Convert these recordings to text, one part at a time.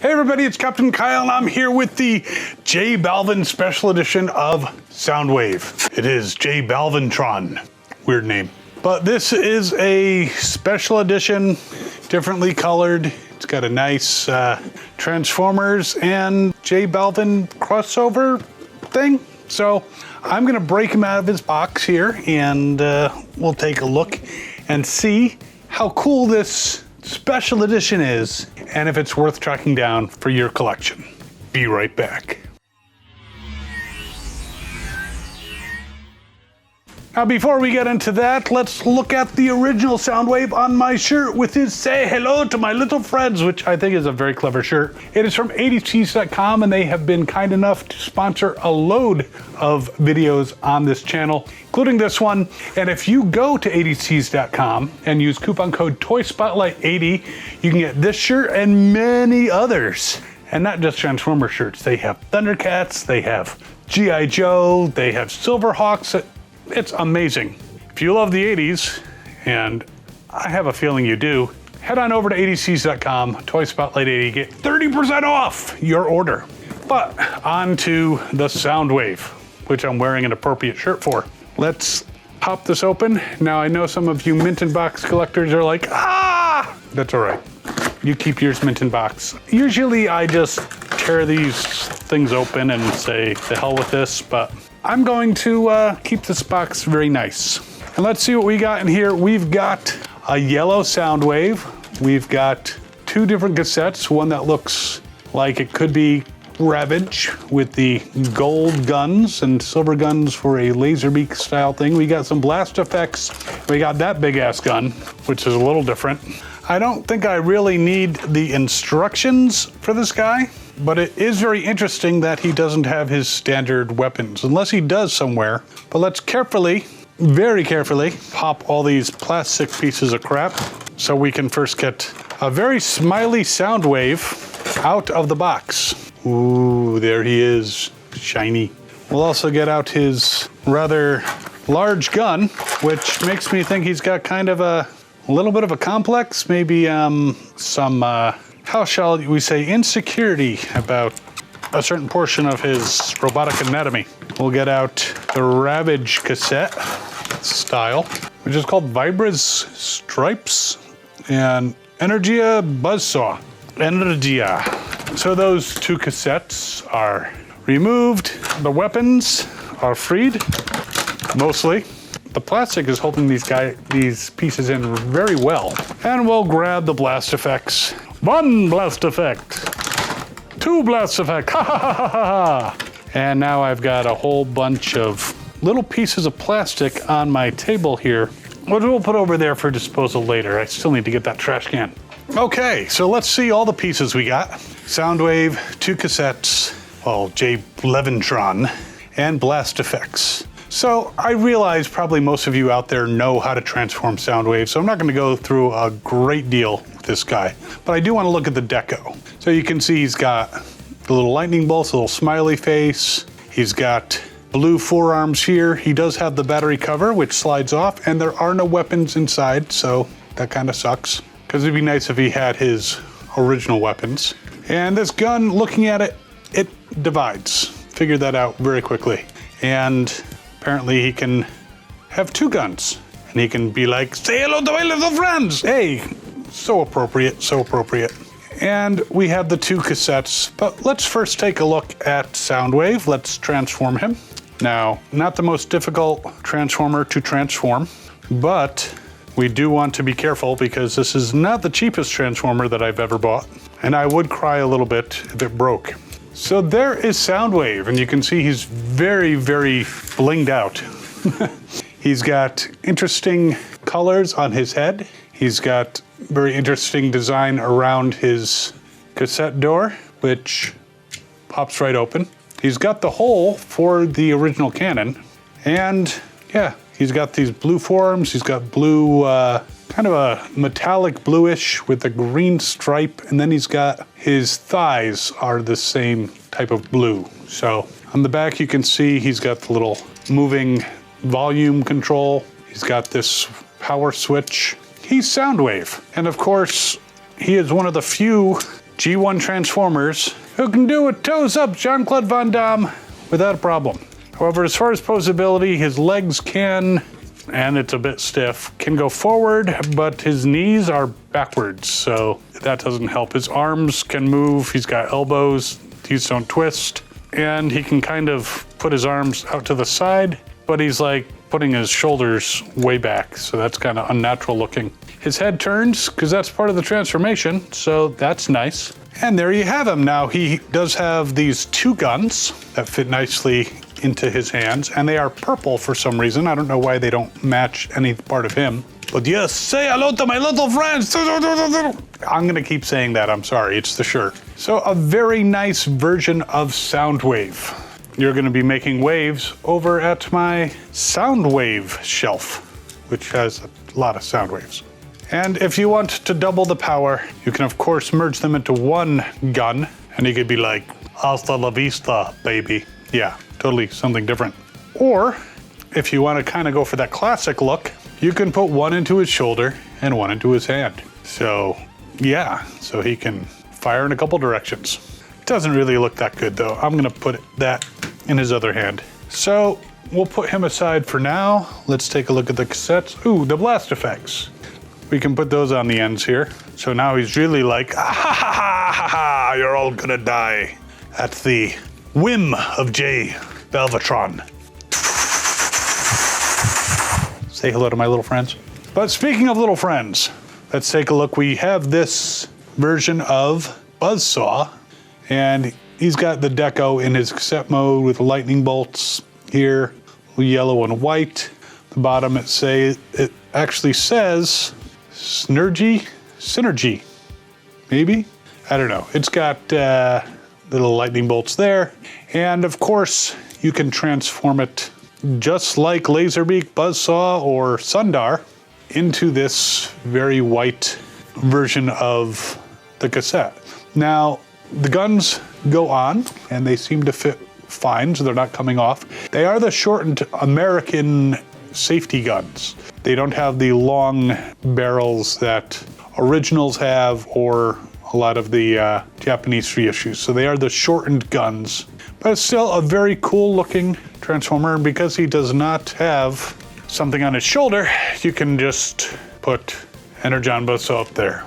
Hey everybody, it's Captain Kyle and I'm here with the J Balvin special edition of Soundwave. It is J Balvintron, weird name. But this is a special edition, differently colored. It's got a nice Transformers and J Balvin crossover thing. So I'm gonna break him out of his box here and we'll take a look and see how cool this special edition is and if it's worth tracking down for your collection. Be right back. Now before we get into that, let's look at the original Soundwave on my shirt with his "Say Hello to My Little Friends," which I think is a very clever shirt. It is from 80stees.com and they have been kind enough to sponsor a load of videos on this channel, including this one. And if you go to 80stees.com and use coupon code TOYSPOTLIGHT80, you can get this shirt and many others. And not just Transformer shirts, they have Thundercats, they have G.I. Joe, they have Silverhawks. It's amazing. If you love the 80s, and I have a feeling you do, head on over to 80stees.com, TOYSPOTLIGHT80, get 30% off your order. But on to the Soundwave, which I'm wearing an appropriate shirt for. Let's pop this open. Now I know some of you mint in box collectors are like, ah! That's all right. You keep yours mint in box. Usually I just tear these things open and say, the hell with this, but I'm going to keep this box very nice. And let's see what we got in here. We've got a yellow Soundwave. We've got two different cassettes. One that looks like it could be Ravage with the gold guns and silver guns for a Laserbeak style thing. We got some blast effects. We got that big ass gun, which is a little different. I don't think I really need the instructions for this guy, but it is very interesting that he doesn't have his standard weapons, unless he does somewhere. But let's carefully, very carefully, pop all these plastic pieces of crap so we can first get a very smiley Soundwave out of the box. Ooh, there he is, shiny. We'll also get out his rather large gun, which makes me think he's got kind of a little bit of a complex, maybe some, how shall we say, insecurity about a certain portion of his robotic anatomy. We'll get out the Ravage cassette style, which is called Vibras Stripes and Energia Buzzsaw. Energia. So those two cassettes are removed. The weapons are freed, mostly. The plastic is holding these pieces in very well. And we'll grab the blast effects. One blast effect. Two blast effect. Ha ha ha ha ha. And now I've got a whole bunch of little pieces of plastic on my table here, which we'll put over there for disposal later. I still need to get that trash can. Okay, so let's see all the pieces we got. Soundwave, two cassettes, well, J Balvintron, and blast effects. So I realize probably most of you out there know how to transform Soundwave, so I'm not gonna go through a great deal with this guy, but I do wanna look at the deco. So you can see he's got the little lightning bolts, a little smiley face. He's got blue forearms here. He does have the battery cover, which slides off, and there are no weapons inside, so that kinda sucks, because it'd be nice if he had his original weapons. And this gun, looking at it, it divides. Figured that out very quickly. And apparently he can have two guns and he can be like, say hello to my little friends. Hey, so appropriate, so appropriate. And we have the two cassettes, but let's first take a look at Soundwave. Let's transform him. Now, not the most difficult transformer to transform, but we do want to be careful because this is not the cheapest transformer that I've ever bought. And I would cry a little bit if it broke. So there is Soundwave, and you can see he's very, very blinged out. He's got interesting colors on his head. He's got very interesting design around his cassette door, which pops right open. He's got the hole for the original cannon. And yeah, he's got these blue forearms. He's got blue, kind of a metallic bluish with a green stripe. And then he's got his thighs are the same type of blue. So on the back, you can see he's got the little moving volume control. He's got this power switch. He's Soundwave. And of course, he is one of the few G1 Transformers who can do a toes up Jean-Claude Van Damme without a problem. However, as far as posability, his legs can, and it's a bit stiff, can go forward, but his knees are backwards, so that doesn't help. His arms can move, he's got elbows, these don't twist, and he can kind of put his arms out to the side, but he's like putting his shoulders way back, so that's kind of unnatural looking. His head turns, because that's part of the transformation, so that's nice. And there you have him. Now he does have these two guns that fit nicely into his hands, and they are purple for some reason. I don't know why they don't match any part of him. But yes, say hello to my little friends. I'm gonna keep saying that, I'm sorry, it's the shirt. So a very nice version of Soundwave. You're gonna be making waves over at my Soundwave shelf, which has a lot of Soundwaves. And if you want to double the power, you can of course merge them into one gun, and you could be like, hasta la vista, baby. Yeah, totally something different. Or if you want to kind of go for that classic look, you can put one into his shoulder and one into his hand. So yeah, so he can fire in a couple directions. Doesn't really look that good though. I'm gonna put that in his other hand. So we'll put him aside for now. Let's take a look at the cassettes. Ooh, the blast effects. We can put those on the ends here. So now he's really like, ah, ha, ha, ha, ha, ha, you're all gonna die at the whim of J. Balvintron. Say hello to my little friends. But speaking of little friends, let's take a look. We have this version of Buzzsaw, and he's got the deco in his cassette mode with lightning bolts here, yellow and white. The bottom it actually says Synergy, maybe? I don't know. It's got little lightning bolts there. And of course, you can transform it just like Laserbeak, Buzzsaw, or Sundar into this very white version of the cassette. Now, the guns go on, and they seem to fit fine, so they're not coming off. They are the shortened American safety guns. They don't have the long barrels that originals have, or a lot of the Japanese reissues. So they are the shortened guns, but it's still a very cool looking Transformer. And because he does not have something on his shoulder, you can just put Energia and Buzzsaw up there.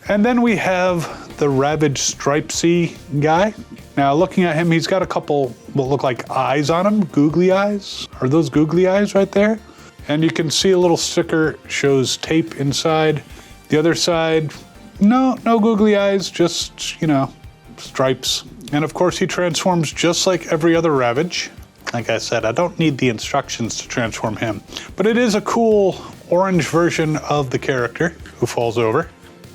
And then we have the Ravage Stripesy guy. Now looking at him, he's got a couple what look like eyes on him, googly eyes. Are those googly eyes right there? And you can see a little sticker shows tape inside. The other side, no googly eyes, just, you know, stripes. And of course he transforms just like every other Ravage. Like I said, I don't need the instructions to transform him, but it is a cool orange version of the character who falls over.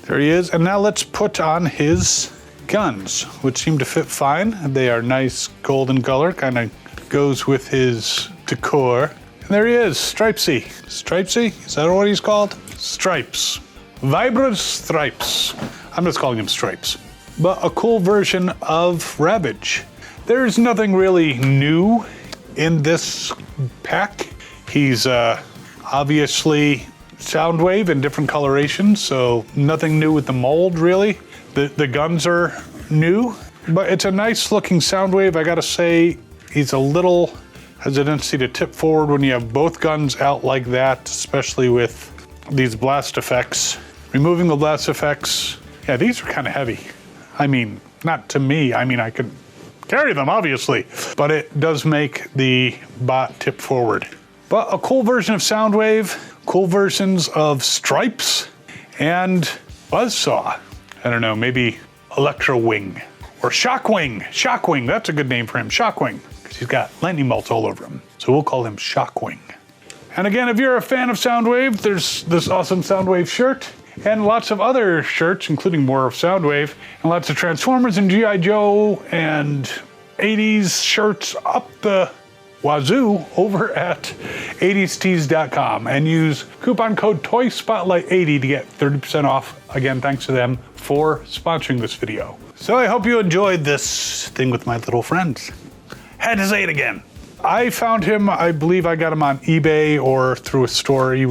There he is. And now let's put on his guns, which seem to fit fine. They are nice golden color, kind of goes with his decor. And there he is, Stripesy. Stripesy? Is that what he's called? Stripes. Vibras Stripes. I'm just calling him Stripes. But a cool version of Ravage. There's nothing really new in this pack. He's obviously Soundwave in different colorations, so nothing new with the mold really. The guns are new, but it's a nice looking Soundwave. I gotta say, he's a little hesitancy to tip forward when you have both guns out like that, especially with these blast effects. Removing the blast effects, yeah, these are kind of heavy. I mean, not to me, I mean, I could carry them obviously, but it does make the bot tip forward. But a cool version of Soundwave, cool versions of Stripes, and Buzzsaw. I don't know, maybe Electro Wing or Shockwing. Shockwing, that's a good name for him, Shockwing, because he's got lightning bolts all over him. So we'll call him Shockwing. And again, if you're a fan of Soundwave, there's this awesome Soundwave shirt and lots of other shirts, including more of Soundwave, and lots of Transformers and G.I. Joe and 80s shirts up the wazoo over at 80stees.com, and use coupon code TOYSPOTLIGHT80 to get 30% off. Again, thanks to them for sponsoring this video. So I hope you enjoyed this thing with my little friends. Had to say it again. I found him, I believe I got him on eBay or through a store. He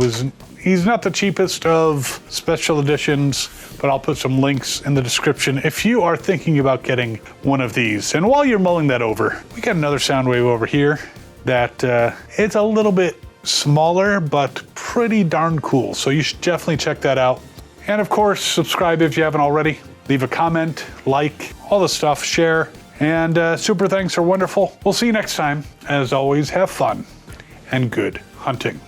He's not the cheapest of special editions, but I'll put some links in the description if you are thinking about getting one of these. And while you're mulling that over, we got another Soundwave over here that it's a little bit smaller, but pretty darn cool. So you should definitely check that out. And of course, subscribe if you haven't already. Leave a comment, like, all the stuff, share. And super thanks are wonderful. We'll see you next time. As always, have fun and good hunting.